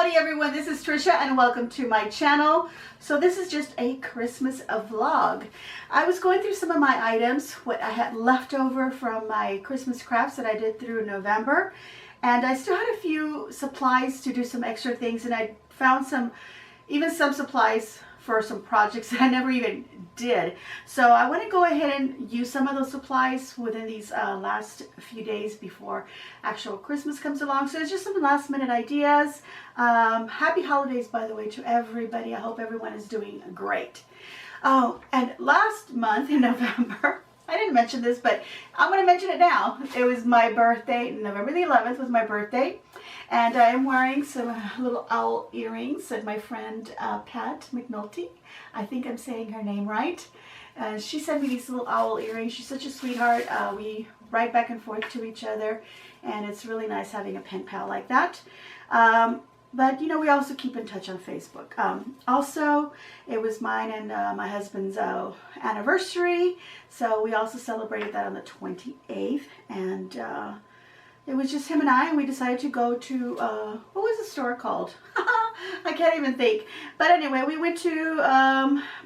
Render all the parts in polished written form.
Howdy everyone, this is Trisha and welcome to my channel. So this is just a Christmas vlog. I was going through some of my items, what I had left over from my Christmas crafts that I did through November. And I still had a few supplies to do some extra things, and I found some supplies for some projects that I never even did. So I want to go ahead and use some of those supplies within these last few days before actual Christmas comes along. So it's just some last minute ideas. Happy holidays, by the way, to everybody. I hope everyone is doing great. Oh, and last month in November, I didn't mention this, but I'm going to mention it now. It was my birthday. November the 11th was my birthday. And I am wearing some little owl earrings that my friend Pat McNulty, I think I'm saying her name right. She sent me these little owl earrings. She's such a sweetheart. We write back and forth to each other, and it's really nice having a pen pal like that. But, you know, we also keep in touch on Facebook. Also, it was mine and my husband's anniversary, so we also celebrated that on the 28th, and it was just him and I, and we decided to go to, what was the store called? I can't even think. But anyway, we went to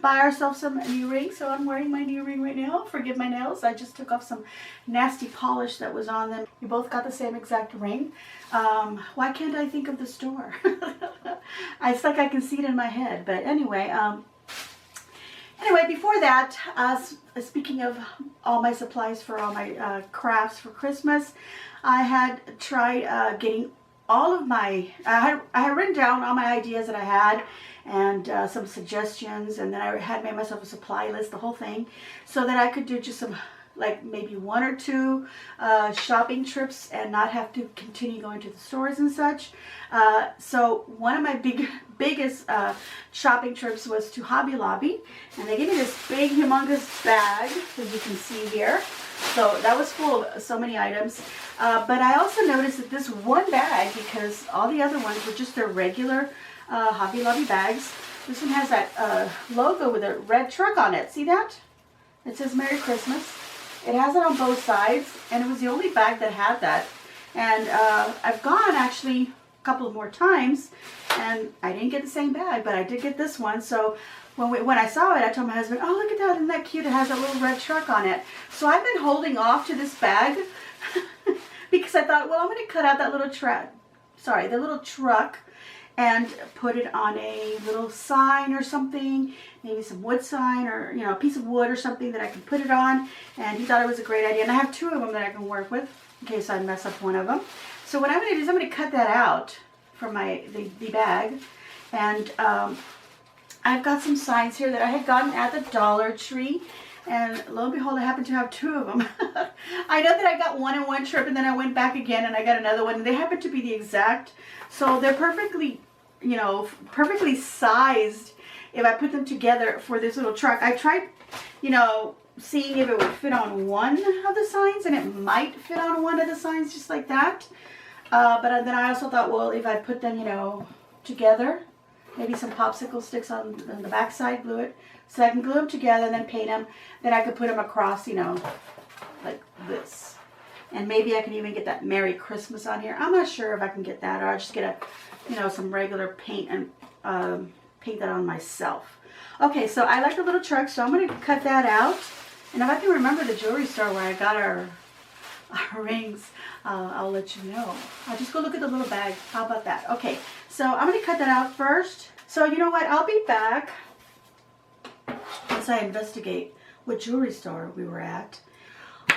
buy ourselves some new rings. So I'm wearing my new ring right now. Forgive my nails. I just took off some nasty polish that was on them. We both got the same exact ring. Why can't I think of the store? It's like I can see it in my head. But anyway, before that, speaking of all my supplies for all my crafts for Christmas, I had tried getting all of my, I had written down all my ideas that I had and some suggestions, and then I had made myself a supply list, the whole thing, so that I could do just some, like maybe one or two shopping trips and not have to continue going to the stores and such. So one of my biggest shopping trips was to Hobby Lobby, and they gave me this big humongous bag, as you can see here. So that was full of so many items. But I also noticed that this one bag, because all the other ones were just their regular Hobby Lobby bags, this one has that logo with a red truck on it. See that? It says Merry Christmas. It has it on both sides, and it was the only bag that had that. And I've gone actually a couple of more times, and I didn't get the same bag, but I did get this one. So when I saw it, I told my husband, oh, look at that, isn't that cute? It has a little red truck on it. So I've been holding off to this bag because I thought, well, I'm going to cut out that little the little truck and put it on a little sign or something, maybe some wood sign, or, you know, a piece of wood or something that I can put it on. And he thought it was a great idea. And I have two of them that I can work with in case I mess up one of them. So what I'm going to do is I'm going to cut that out from the bag. And I've got some signs here that I had gotten at the Dollar Tree, and lo and behold, I happen to have two of them. I know that I got one in one trip, and then I went back again and I got another one, and they happen to be the exact, so they're perfectly, you know, perfectly sized if I put them together for this little truck. I tried, you know, seeing if it would fit on one of the signs, and it might fit on one of the signs just like that. But then I also thought, well, if I put them, you know, together, maybe some popsicle sticks on the back side, glue it, so I can glue them together and then paint them. Then I could put them across, you know, like this. And maybe I can even get that Merry Christmas on here. I'm not sure if I can get that, or I'll just get a, you know, some regular paint and paint that on myself. Okay, so I like the little truck, so I'm going to cut that out. And if I can remember the jewelry store where I got our rings, I'll let you know. I'll just go look at the little bag. How about that? Okay, so I'm going to cut that out first. So you know what? I'll be back once I investigate what jewelry store we were at.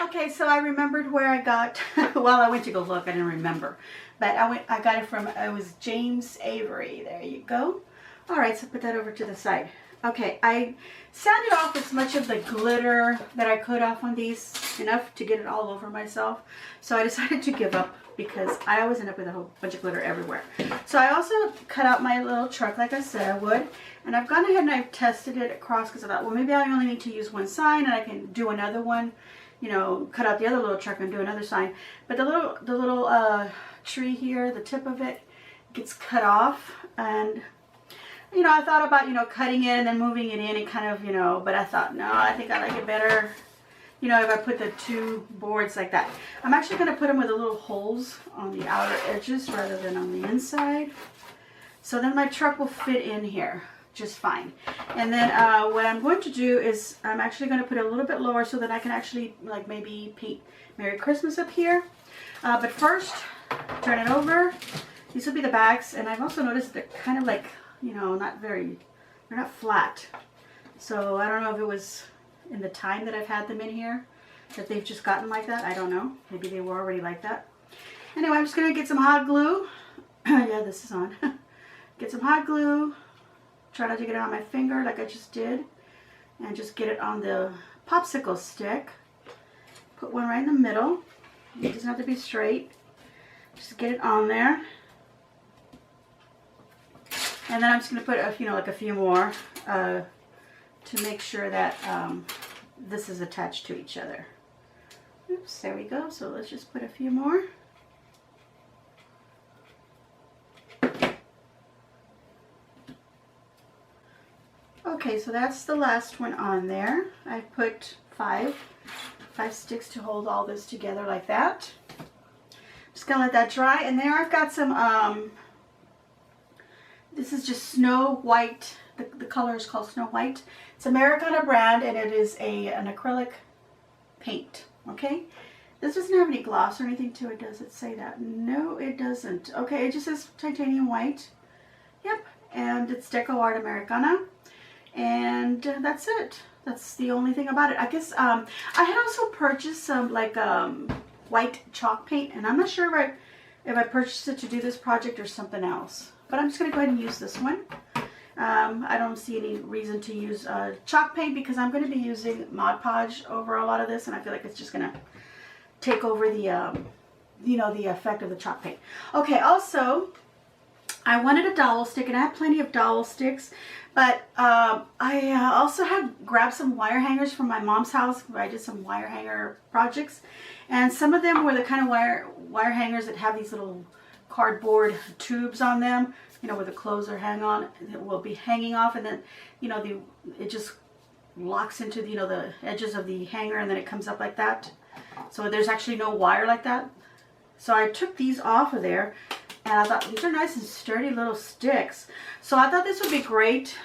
Okay, so I remembered where I got, well, I went to go look. I didn't remember. But I got it from, it was James Avery. There you go. All right, so put that over to the side. Okay, I sanded off as much of the glitter that I could off on these, enough to get it all over myself. So I decided to give up because I always end up with a whole bunch of glitter everywhere. So I also cut out my little truck like I said I would. And I've gone ahead and I've tested it across because I thought, well, maybe I only need to use one sign and I can do another one, you know, cut out the other little truck and do another sign. But the little tree here, the tip of it gets cut off, and you know, I thought about, you know, cutting it and then moving it in and kind of, you know, but I thought, no, I think I like it better you know, if I put the two boards like that. I'm actually going to put them with the little holes on the outer edges rather than on the inside. So then my truck will fit in here just fine. And then what I'm going to do is I'm actually going to put it a little bit lower so that I can actually like maybe paint Merry Christmas up here. But first, turn it over. These will be the bags, and I've also noticed they're kind of like, you know, they're not flat. So I don't know if it was in the time that I've had them in here that they've just gotten like that. I don't know. Maybe they were already like that. Anyway, I'm just going to get some hot glue. Yeah, this is on. Get some hot glue. Try not to get it on my finger like I just did. And just get it on the popsicle stick. Put one right in the middle. It doesn't have to be straight. Just get it on there. And then I'm just going to put a few more to make sure that this is attached to each other. Oops, there we go. So let's just put a few more. Okay, so that's the last one on there. I put five sticks to hold all this together like that. Just gonna let that dry, and there I've got some this is just Snow White. The color is called Snow White. It's Americana brand, and it is an acrylic paint. Okay, this doesn't have any gloss or anything to it, does it say that? No, it doesn't. Okay, it just says titanium white. Yep, and it's Deco Art Americana, and that's it. That's the only thing about it. I guess I had also purchased some like white chalk paint, and I'm not sure if I purchased it to do this project or something else. But I'm just going to go ahead and use this one. I don't see any reason to use chalk paint because I'm going to be using Mod Podge over a lot of this, and I feel like it's just going to take over the, the effect of the chalk paint. Okay, also, I wanted a dowel stick, and I have plenty of dowel sticks, but I also had grabbed some wire hangers from my mom's house where I did some wire hanger projects, and some of them were the kind of wire hangers that have these little cardboard tubes on them, where the clothes are will be hanging off, and then, it just locks into, the edges of the hanger, and then it comes up like that. So there's actually no wire like that. So I took these off of there, and I thought these are nice and sturdy little sticks. So I thought this would be great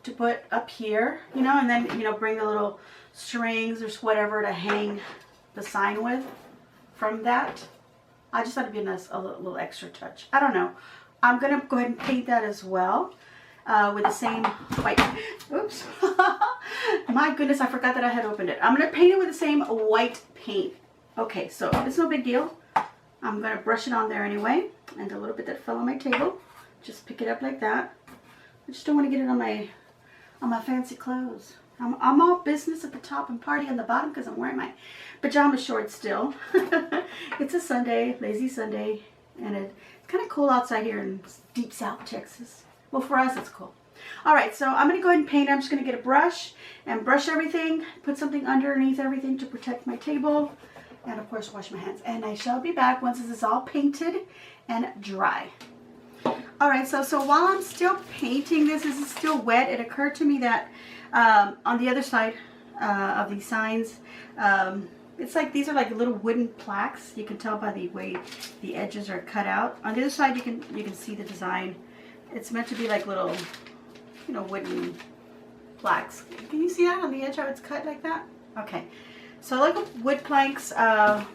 to put up here, and then, bring the little strings or whatever to hang the sign with from that. I just thought it'd be a little extra touch. I don't know. I'm going to go ahead and paint that as well with the same white. Oops. My goodness, I forgot that I had opened it. I'm going to paint it with the same white paint. Okay, so it's no big deal. I'm going to brush it on there anyway. And a little bit that fell on my table. Just pick it up like that. I just don't want to get it on my fancy clothes. I'm all business at the top and party on the bottom because I'm wearing my pajama shorts still. It's a Sunday, lazy Sunday, and it's kind of cool outside here in deep South Texas. Well, for us, it's cool. All right, so I'm going to go ahead and paint. I'm just going to get a brush and brush everything, put something underneath everything to protect my table, and of course, wash my hands. And I shall be back once this is all painted and dry. All right, so while I'm still painting this is still wet, it occurred to me that on the other side of these signs, it's like these are like little wooden plaques. You can tell by the way the edges are cut out. On the other side, you can see the design. It's meant to be like little, wooden plaques. Can you see that on the edge how it's cut like that? Okay, so like wood planks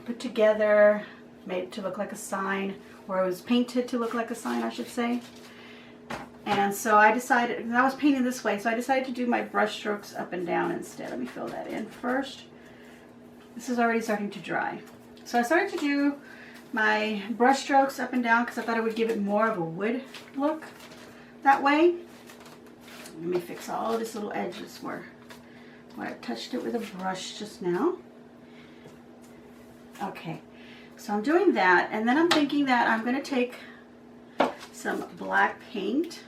put together, made to look like a sign, or it was painted to look like a sign, I should say. And so I decided, because I was painting this way, so I decided to do my brush strokes up and down instead. Let me fill that in first. This is already starting to dry. So I started to do my brush strokes up and down because I thought it would give it more of a wood look that way. Let me fix all this little edges where I touched it with a brush just now. Okay, so I'm doing that, and then I'm thinking that I'm going to take some black paint.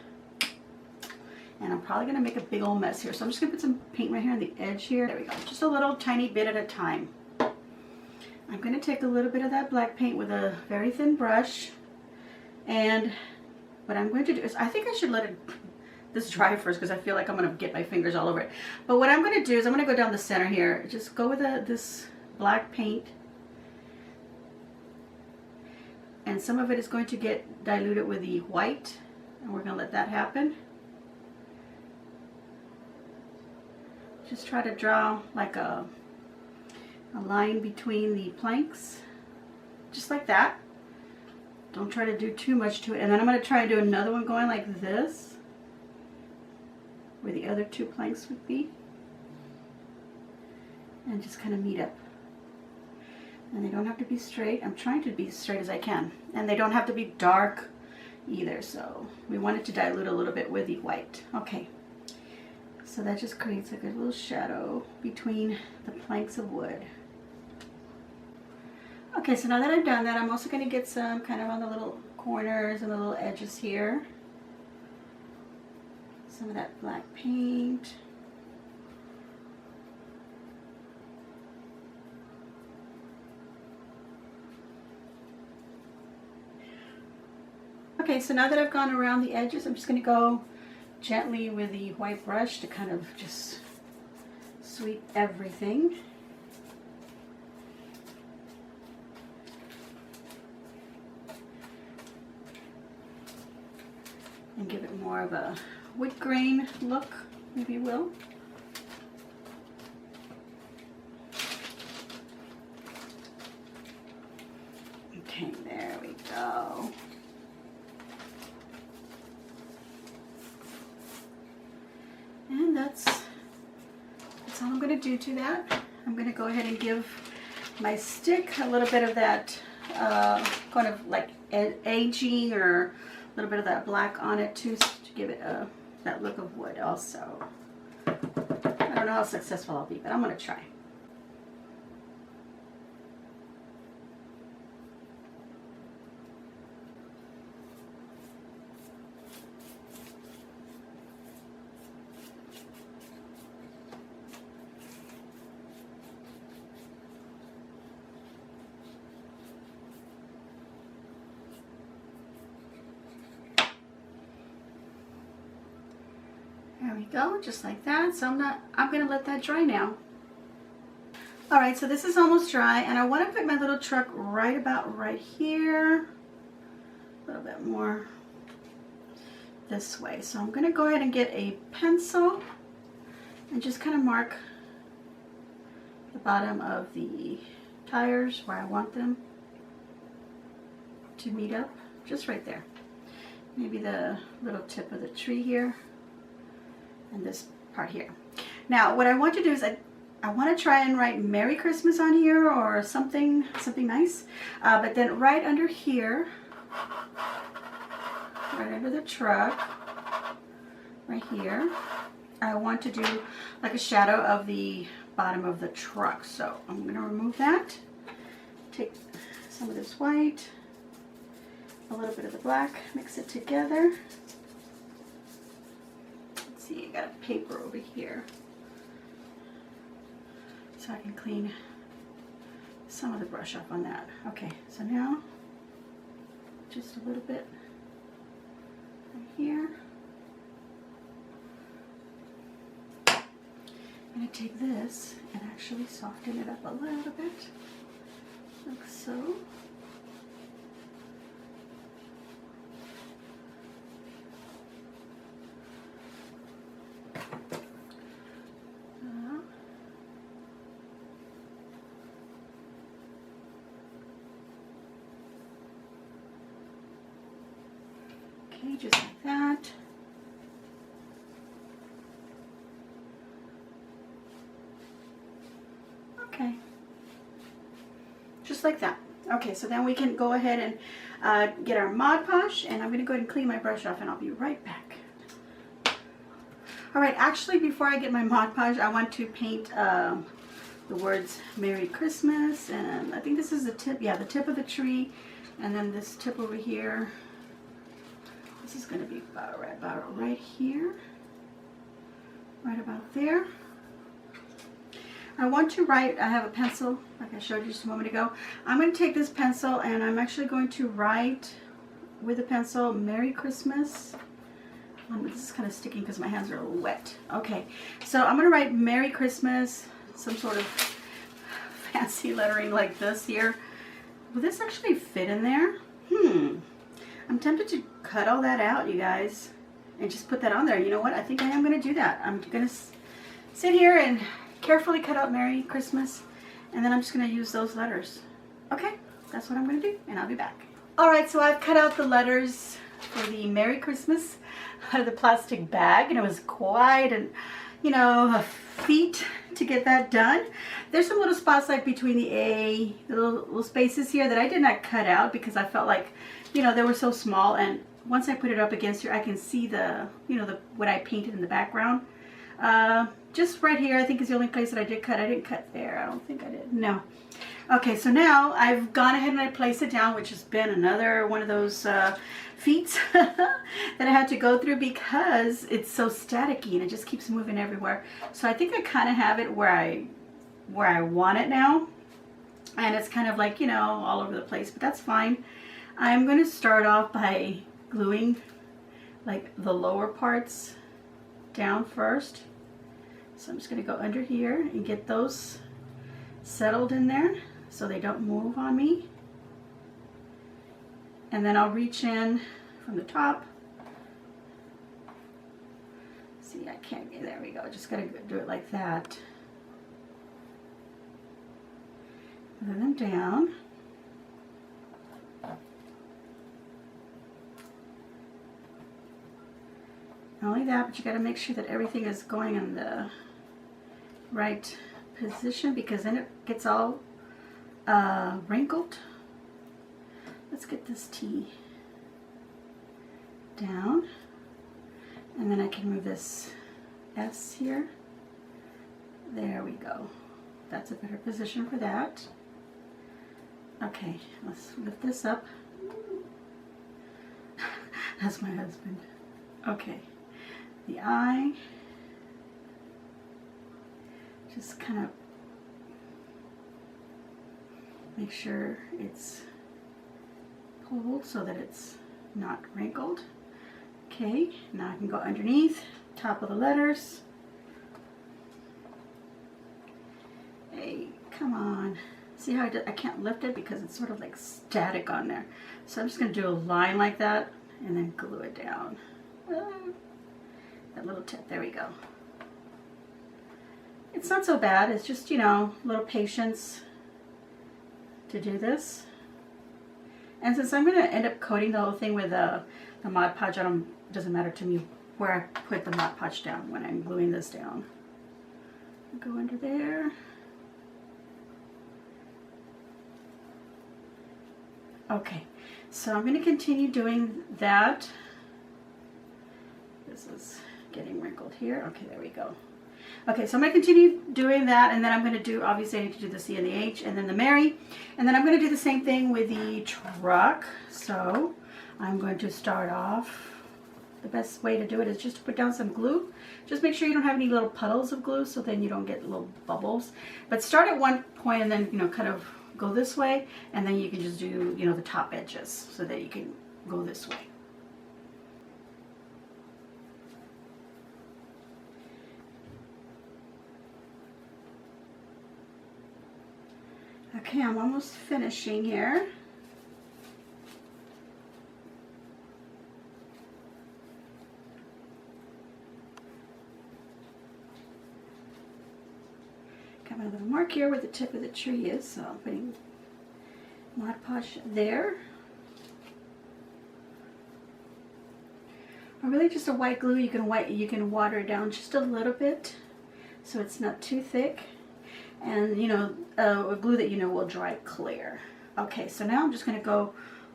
And I'm probably going to make a big old mess here. So I'm just going to put some paint right here on the edge here. There we go. Just a little tiny bit at a time. I'm going to take a little bit of that black paint with a very thin brush. And what I'm going to do is, I think I should let this dry first because I feel like I'm going to get my fingers all over it. But what I'm going to do is I'm going to go down the center here. Just go with this black paint. And some of it is going to get diluted with the white And we're going to let that happen. Just try to draw like a line between the planks, just like that. Don't try to do too much to it. And then I'm going to try to do another one going like this, where the other two planks would be, and just kind of meet up. And they don't have to be straight. I'm trying to be as straight as I can. And they don't have to be dark either, so we want it to dilute a little bit with the white. Okay, so that just creates like a little shadow between the planks of wood. Okay, so now that I've done that, I'm also going to get some kind of on the little corners and the little edges here. Some of that black paint. Okay, so now that I've gone around the edges, I'm just going to go gently with the white brush to kind of just sweep everything. And give it more of a wood grain look, if you will. Okay, there we go. And that's all I'm going to do to that. I'm going to go ahead and give my stick a little bit of that kind of like aging or a little bit of that black on it too, to give it that look of wood also. I don't know how successful I'll be, but I'm going to try. There we go, just like that. So I'm gonna let that dry now. All right, so this is almost dry, and I want to put my little truck right about right here. A little bit more this way. So I'm gonna go ahead and get a pencil and just kind of mark the bottom of the tires where I want them to meet up, just right there. Maybe the little tip of the tree here. And this part here. Now what I want to do is I want to try and write Merry Christmas on here or something nice, but then right under here, right under the truck, right here, I want to do like a shadow of the bottom of the truck. So I'm going to remove that, take some of this white, a little bit of the black, mix it together. See, I got a paper over here so I can clean some of the brush up on that. Okay, so now just a little bit right here. I'm going to take this and actually soften it up a little bit, like so. Okay, just like that. Okay, just like that. Okay, so then we can go ahead and get our Mod Podge, and I'm going to go ahead and clean my brush off, and I'll be right back. All right, actually, before I get my Mod Podge, I want to paint the words Merry Christmas, and I think this is the tip, yeah, the tip of the tree, and then this tip over here. This is going to be about right here, right about there. I want to write, I have a pencil, like I showed you just a moment ago. I'm going to take this pencil and I'm actually going to write with a pencil, Merry Christmas. This is kind of sticking because my hands are a little wet. Okay, so I'm going to write Merry Christmas, some sort of fancy lettering like this here. Will this actually fit in there? I'm tempted to cut all that out, you guys, and just put that on there. You know what? I think I am going to do that. I'm going to sit here and carefully cut out Merry Christmas, and then I'm just going to use those letters. Okay, that's what I'm going to do, and I'll be back. All right, so I've cut out the letters for the Merry Christmas out of the plastic bag, and it was quite an, you know, a feat to get that done. There's some little spots like between the little spaces here that I did not cut out because I felt like, you know, they were so small, and once I put it up against here, I can see the, you know, what I painted in the background. Just right here, I think is the only place that I did cut. I didn't cut there. I don't think I did. No. Okay, so now I've gone ahead and I placed it down, which has been another one of those feats that I had to go through because it's so staticky and it just keeps moving everywhere. So I think I kind of have it where I want it now, and it's kind of like, you know, all over the place, but that's fine. I'm going to start off by gluing like the lower parts down first. So I'm just going to go under here and get those settled in there so they don't move on me. And then I'll reach in from the top. See, I can't get, there we go. Just got to do it like that. And then down. Not only that, but you got to make sure that everything is going in the right position, because then it gets all wrinkled. Let's get this T down, and then I can move this S here. There we go. That's a better position for that. Okay, let's lift this up. That's my husband. Okay, the eye. Just kind of make sure it's pulled so that it's not wrinkled. Okay, now I can go underneath, top of the letters. Hey, come on. See how I can't lift it because it's sort of like static on there. So I'm just going to do a line like that and then glue it down. That little tip, there we go. It's not so bad. It's just, you know, a little patience to do this. And since I'm going to end up coating the whole thing with the Mod Podge, it doesn't matter to me where I put the Mod Podge down when I'm gluing this down. Go under there. Okay, so I'm going to continue doing that. This is getting wrinkled here. Okay, there we go. Okay, so I'm going to continue doing that, and then I'm going to do, obviously I need to do the C and the H, and then the Mary, and then I'm going to do the same thing with the truck. So I'm going to start off, the best way to do it is just to put down some glue. Just make sure you don't have any little puddles of glue, so then you don't get little bubbles. But start at one point and then, you know, kind of go this way, and then you can just do, you know, the top edges so that you can go this way. Okay, I'm almost finishing here. Got my little mark here where the tip of the tree is, so I'm putting Mod Podge there. Or really just a white glue. You can water it down just a little bit so it's not too thick. And, you know, a glue that you know will dry clear. Okay, so now I'm just going to go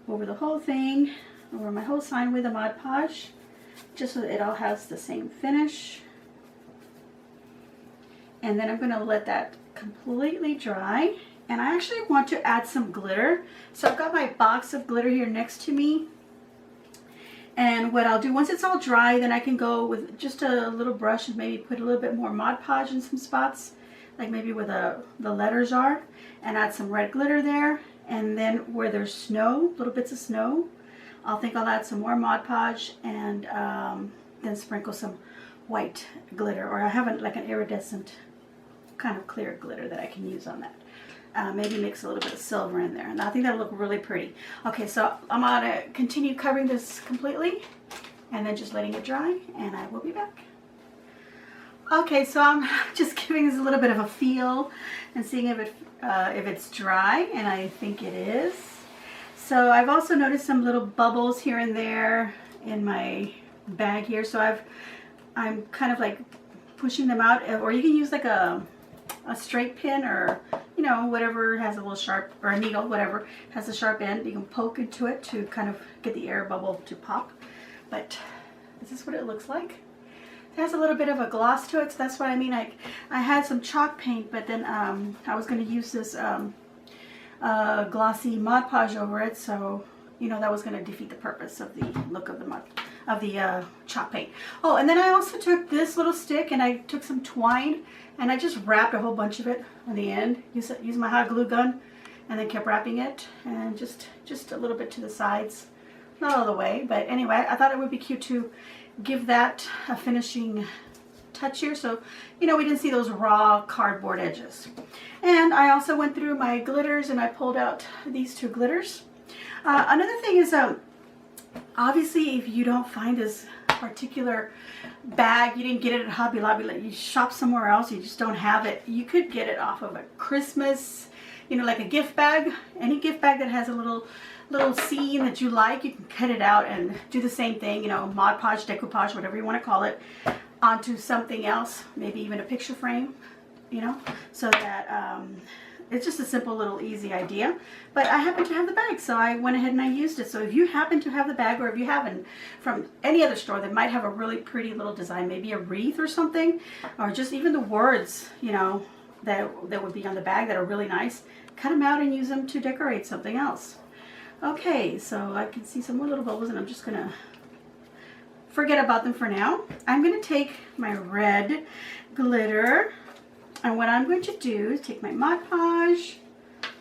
over the whole thing, over my whole sign with a Mod Podge, just so that it all has the same finish. And then I'm going to let that completely dry. And I actually want to add some glitter. So I've got my box of glitter here next to me. And what I'll do, once it's all dry, then I can go with just a little brush and maybe put a little bit more Mod Podge in some spots, like maybe where the letters are, and add some red glitter there. And then where there's snow, little bits of snow, I'll add some more Mod Podge and then sprinkle some white glitter, or I have like an iridescent kind of clear glitter that I can use on that. maybe mix a little bit of silver in there. And I think that'll look really pretty. Okay, so I'm gonna continue covering this completely and then just letting it dry, and I will be back. Okay, so I'm just giving this a little bit of a feel and seeing if it's dry, and I think it is. So I've also noticed some little bubbles here and there in my bag here, so I'm kind of like pushing them out, or you can use like a straight pin, or you know, whatever has a little sharp, or a needle, whatever has a sharp end. You can poke into it to kind of get the air bubble to pop. But this is what it looks like. It has a little bit of a gloss to it, so that's what I mean. I had some chalk paint, but then I was going to use this glossy Mod Podge over it, so you know that was going to defeat the purpose of the look of the chalk paint. Oh, and then I also took this little stick and I took some twine and I just wrapped a whole bunch of it on the end. Used my hot glue gun and then kept wrapping it, and just a little bit to the sides. Not all the way, but anyway, I thought it would be cute to give that a finishing touch here, so you know we didn't see those raw cardboard edges. And I also went through my glitters and I pulled out these two glitters. Another thing is, obviously if you don't find this particular bag, you didn't get it at Hobby Lobby, like you shop somewhere else, you just don't have it, you could get it off of a Christmas, you know, like a gift bag. Any gift bag that has a little scene that you like, you can cut it out and do the same thing, you know, Mod Podge, Decoupage, whatever you want to call it, onto something else, maybe even a picture frame, you know, so that it's just a simple little easy idea. But I happen to have the bag, so I went ahead and I used it. So if you happen to have the bag, or if you haven't from any other store that might have a really pretty little design, maybe a wreath or something, or just even the words, you know, that would be on the bag that are really nice, cut them out and use them to decorate something else. Okay, so I can see some more little bubbles, and I'm just gonna forget about them for now. I'm gonna take my red glitter, and what I'm going to do is take my Mod Podge.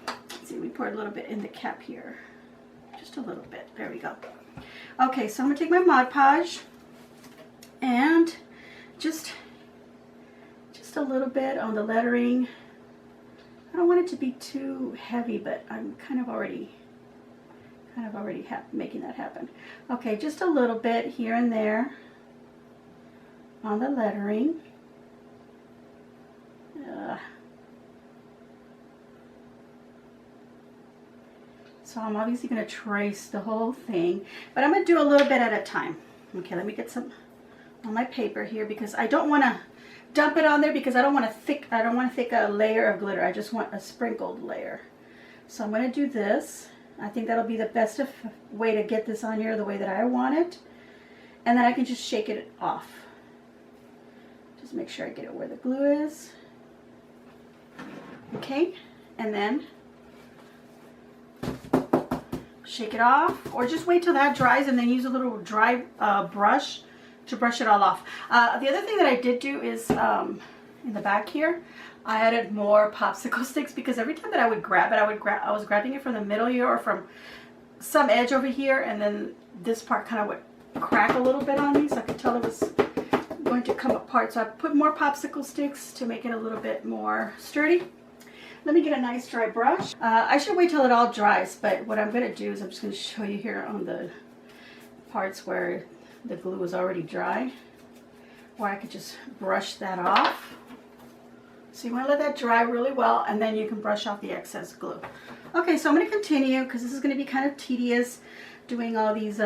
Let's see, we poured a little bit in the cap here, just a little bit. There we go. Okay, so I'm gonna take my Mod Podge and just a little bit on the lettering. I don't want it to be too heavy, but I'm kind of already making that happen. Okay, just a little bit here and there on the lettering. So I'm obviously going to trace the whole thing, but I'm going to do a little bit at a time. Okay, let me get some on my paper here, because I don't want to dump it on there, because I don't want a thick layer of glitter. I just want a sprinkled layer. So I'm going to do this. I think that'll be the best way to get this on here the way that I want it. And then I can just shake it off. Just make sure I get it where the glue is. Okay, and then shake it off, or just wait till that dries and then use a little dry brush to brush it all off. The other thing that I did do is in the back here, I added more popsicle sticks, because every time that I would grab it, I was grabbing it from the middle here or from some edge over here, and then this part kind of would crack a little bit on me, so I could tell it was going to come apart. So I put more popsicle sticks to make it a little bit more sturdy. Let me get a nice dry brush. I should wait till it all dries, but what I'm going to do is I'm just going to show you here on the parts where the glue is already dry, or I could just brush that off. So you want to let that dry really well, and then you can brush off the excess glue. Okay, so I'm going to continue, because this is going to be kind of tedious doing all these, you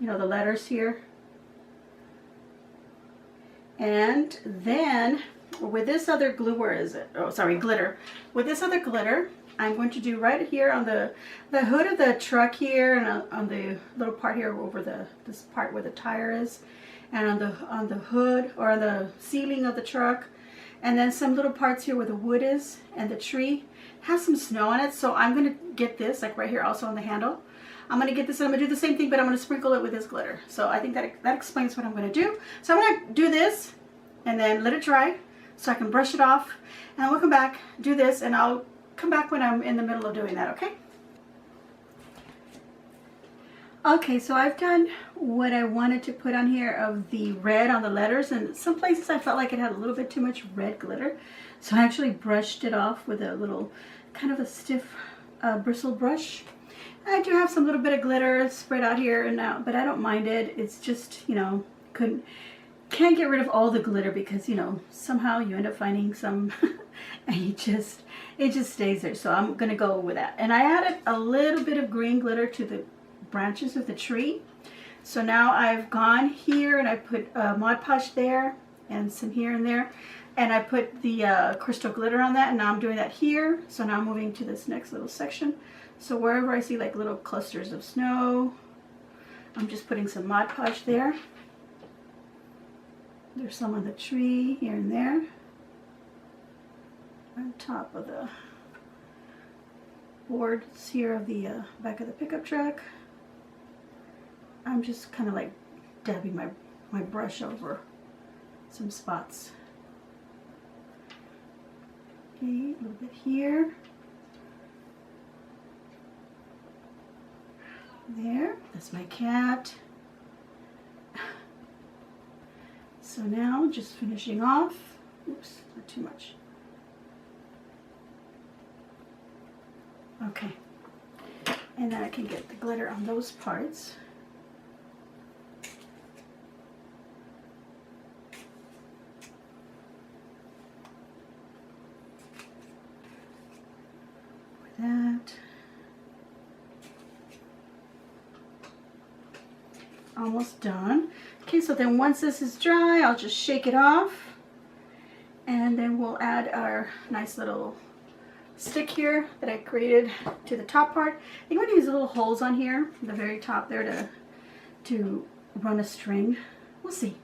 know, the letters here. And then with this other glue, where is it? Oh, sorry, glitter. With this other glitter, I'm going to do right here on the hood of the truck here, and on the little part here over this part where the tire is, and on the hood, or on the ceiling of the truck. And then some little parts here where the wood is, and the tree has some snow on it. So I'm going to get this, like right here also on the handle. I'm going to get this, and I'm going to do the same thing, but I'm going to sprinkle it with this glitter. So I think that explains what I'm going to do. So I'm going to do this, and then let it dry, so I can brush it off. And we'll come back, do this, and I'll come back when I'm in the middle of doing that, okay? Okay, so I've done what I wanted to put on here of the red on the letters, and some places I felt like it had a little bit too much red glitter. So I actually brushed it off with a little kind of a stiff bristle brush. I do have some little bit of glitter spread out here and out, but I don't mind it. It's just, you know, can't get rid of all the glitter because, you know, somehow you end up finding some and it just stays there. So I'm gonna go with that. And I added a little bit of green glitter to the branches of the tree. So now I've gone here and I put Mod Podge there and some here and there. And I put the crystal glitter on that, and now I'm doing that here. So now I'm moving to this next little section. So wherever I see like little clusters of snow, I'm just putting some Mod Podge there. There's some on the tree here and there. On top of the boards here of the back of the pickup truck. I'm just kind of like dabbing my brush over some spots. Okay, a little bit here. There, that's my cat. So now just finishing off. Oops, not too much. Okay, and then I can get the glitter on those parts. That. Almost done. Okay, so then once this is dry, I'll just shake it off, and then we'll add our nice little stick here that I created to the top part. I'm going to use little holes on here, the very top there, to run a string. We'll see.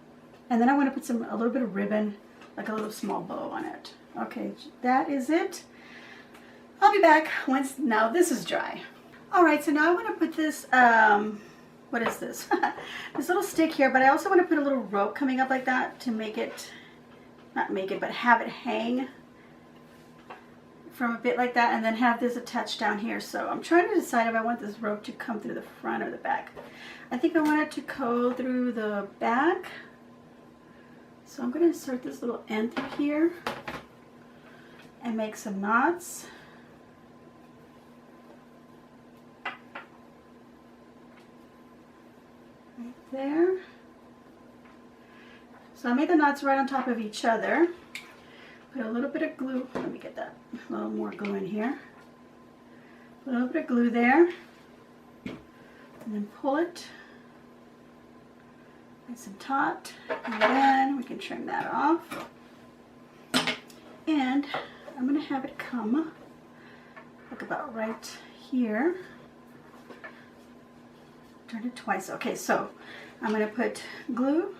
And then I want to put a little bit of ribbon, like a little small bow on it. Okay, that is it. I'll be back once now this is dry. All right, so now I want to put this, what is this? This little stick here, but I also want to put a little rope coming up like that to make it, not make it, but have it hang from a bit like that, and then have this attached down here. So I'm trying to decide if I want this rope to come through the front or the back. I think I want it to go through the back. So I'm going to insert this little end through here and make some knots. Right there. So I made the knots right on top of each other. Put a little bit of glue. Let me get that a little more glue in here. Put a little bit of glue there. And then pull it. Nice and taut. And then we can trim that off. And I'm going to have it come like about right here. Turn it twice. Okay, so I'm going to put glue.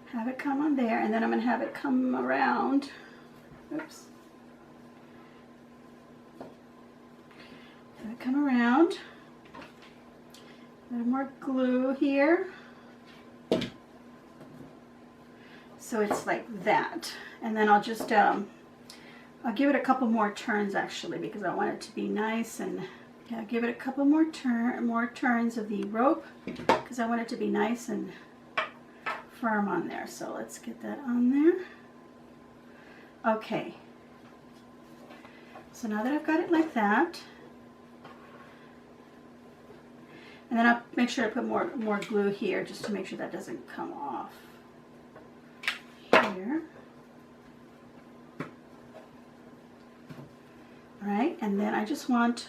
Have it come on there, and then I'm going to have it come around. Oops. Have it come around. A little more glue here. So it's like that. And then I'll just, I'll give it a couple more turns actually, because I want it to be nice, and yeah, give it a couple more turns of the rope, because I want it to be nice and firm on there. So let's get that on there. Okay. So now that I've got it like that, and then I'll make sure I put more glue here just to make sure that doesn't come off here. All right, and then I just want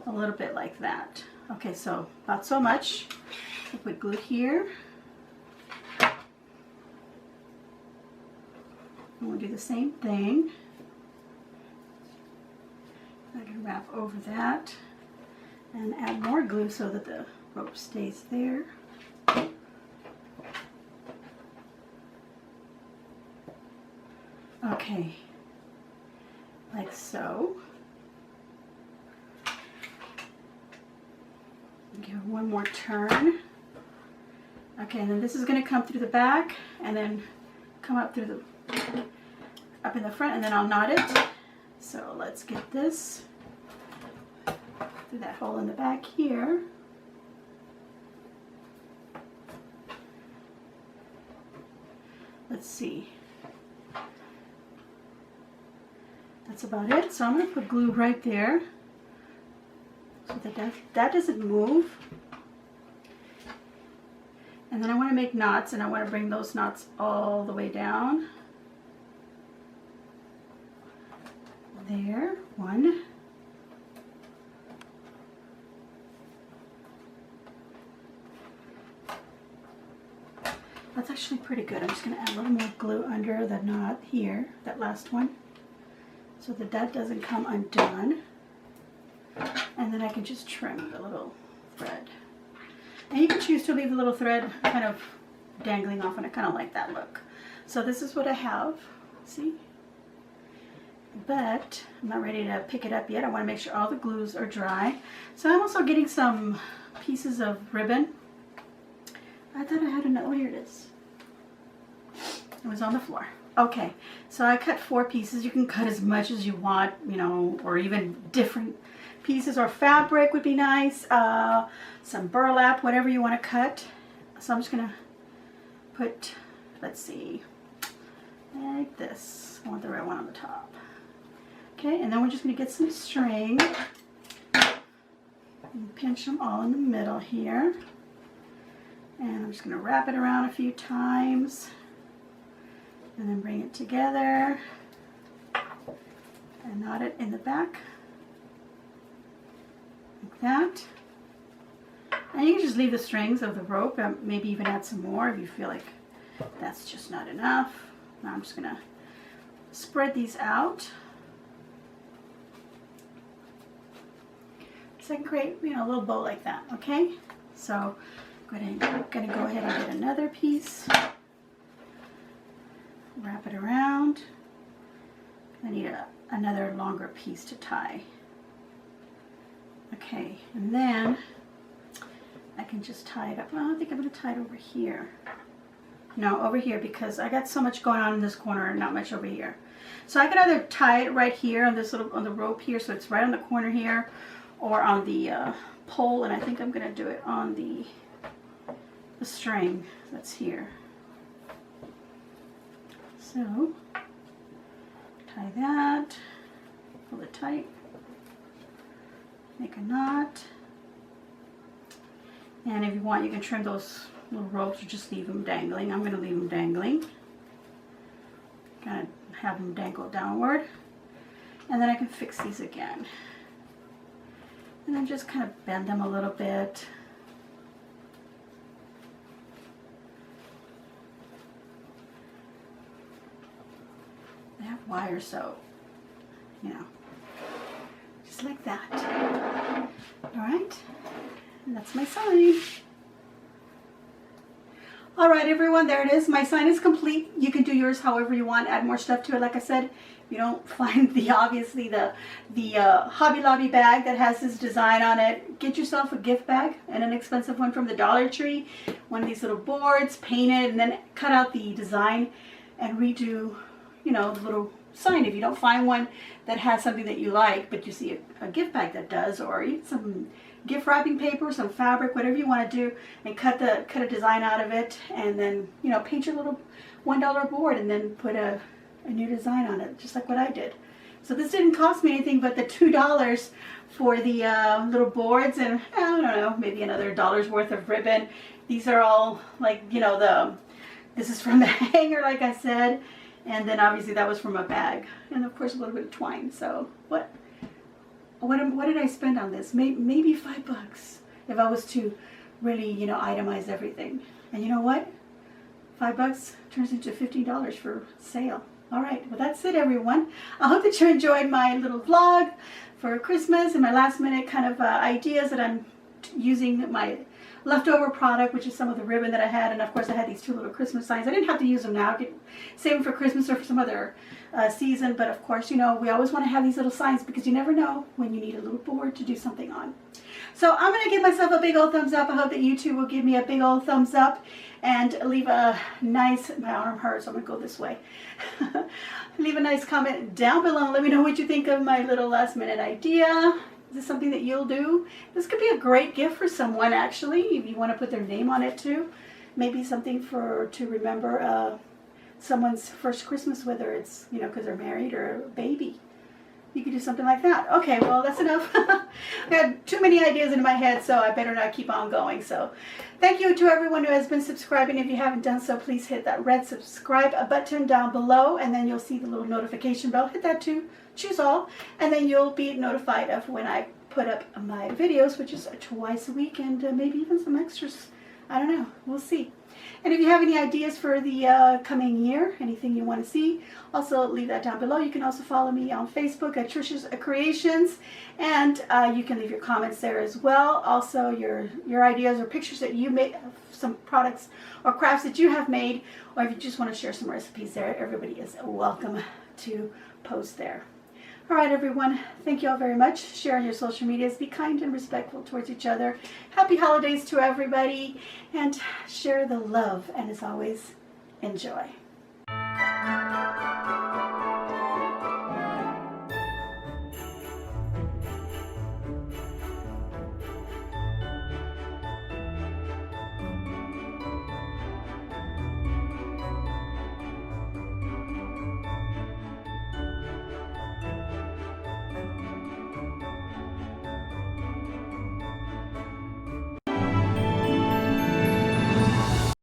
a little bit like that. Okay, so about so much. I'll put glue here. And we'll do the same thing. I can wrap over that and add more glue so that the rope stays there. Okay, like so. Give it one more turn. Okay, and then this is going to come through the back and then come up through the up in the front, and then I'll knot it. So let's get this through that hole in the back here. Let's see. That's about it. So I'm going to put glue right there so that doesn't move. And then I want to make knots, and I want to bring those knots all the way down. There, one. That's actually pretty good. I'm just going to add a little more glue under the knot here, that last one, so that doesn't come undone. And then I can just trim the little thread. And you can choose to leave the little thread kind of dangling off, and I kind of like that look. So this is what I have, see? But I'm not ready to pick it up yet. I want to make sure all the glues are dry. So I'm also getting some pieces of ribbon. I thought I had another, oh, here it is. It was on the floor. Okay, so I cut 4 pieces. You can cut as much as you want, you know, or even different pieces, or fabric would be nice. Some burlap, whatever you want to cut. So I'm just gonna put, let's see, like this. I want the red one on the top. Okay, and then we're just gonna get some string and pinch them all in the middle here. And I'm just gonna wrap it around a few times and then bring it together and knot it in the back like that. And you can just leave the strings of the rope, and maybe even add some more if you feel like that's just not enough. Now I'm just gonna spread these out so I can create, you know, a little bow like that. Okay, so I'm gonna go ahead and get another piece, wrap it around. I need another longer piece to tie. Okay, and then I can just tie it up. Well, I think I'm going to tie it over here. No, over here, because I got so much going on in this corner and not much over here. So I can either tie it right here on this little, on the rope here, so it's right on the corner here, or on the pole, and I think I'm going to do it on the string that's here. So tie that, pull it tight, make a knot. And if you want, you can trim those little ropes or just leave them dangling. I'm going to leave them dangling. Kind of have them dangle downward. And then I can fix these again. And then just kind of bend them a little bit. They have wire, so, you know, just like that. All right. And that's my sign. All right, everyone, there it is. My sign is complete. You can do yours however you want. Add more stuff to it. Like I said, if you don't find the Hobby Lobby bag that has this design on it, get yourself a gift bag, and an expensive one from the Dollar Tree. One of these little boards, paint it, and then cut out the design and redo, you know, the little sign. If you don't find one that has something that you like, but you see a gift bag that does, or even some gift wrapping paper, some fabric, whatever you want to do, and cut a design out of it, and then, you know, paint your little $1 board and then put a new design on it, just like what I did. So this didn't cost me anything but the $2 for the little boards, and I don't know, maybe another $1 worth of ribbon. These are all, like, you know, this is from the hanger, like I said, and then obviously that was from a bag, and of course a little bit of twine. So what did I spend on this? Maybe $5 if I was to really, you know, itemize everything. And you know what? $5 turns into $15 for sale. All right, well, that's it, everyone. I hope that you enjoyed my little vlog for Christmas and my last minute kind of ideas that I'm using my leftover product, which is some of the ribbon that I had, and of course I had these 2 little Christmas signs. I didn't have to use them now. I could save them for Christmas or for some other season, but of course, you know, we always want to have these little signs because you never know when you need a little board to do something on. So I'm going to give myself a big old thumbs up. I hope that you too will give me a big old thumbs up and leave a nice, my arm hurts, so I'm going to go this way. Leave a nice comment down below. Let me know what you think of my little last minute idea. Is this something that you'll do? This could be a great gift for someone, actually, if you want to put their name on it too. Maybe something to remember someone's first Christmas, whether it's, you know, because they're married or a baby. You could do something like that. Okay, well, that's enough. I had too many ideas in my head, so I better not keep on going. So thank you to everyone who has been subscribing. If you haven't done so, please hit that red subscribe button down below, and then you'll see the little notification bell. Hit that too. Choose all, and then you'll be notified of when I put up my videos, which is twice a week, and maybe even some extras. I don't know. We'll see. And if you have any ideas for the coming year, anything you want to see, also leave that down below. You can also follow me on Facebook at Trisha's Creations, and you can leave your comments there as well. Also, your ideas or pictures that you made of some products or crafts that you have made, or if you just want to share some recipes there, everybody is welcome to post there. All right, everyone. Thank you all very much. Share on your social medias. Be kind and respectful towards each other. Happy holidays to everybody. And share the love. And as always, enjoy.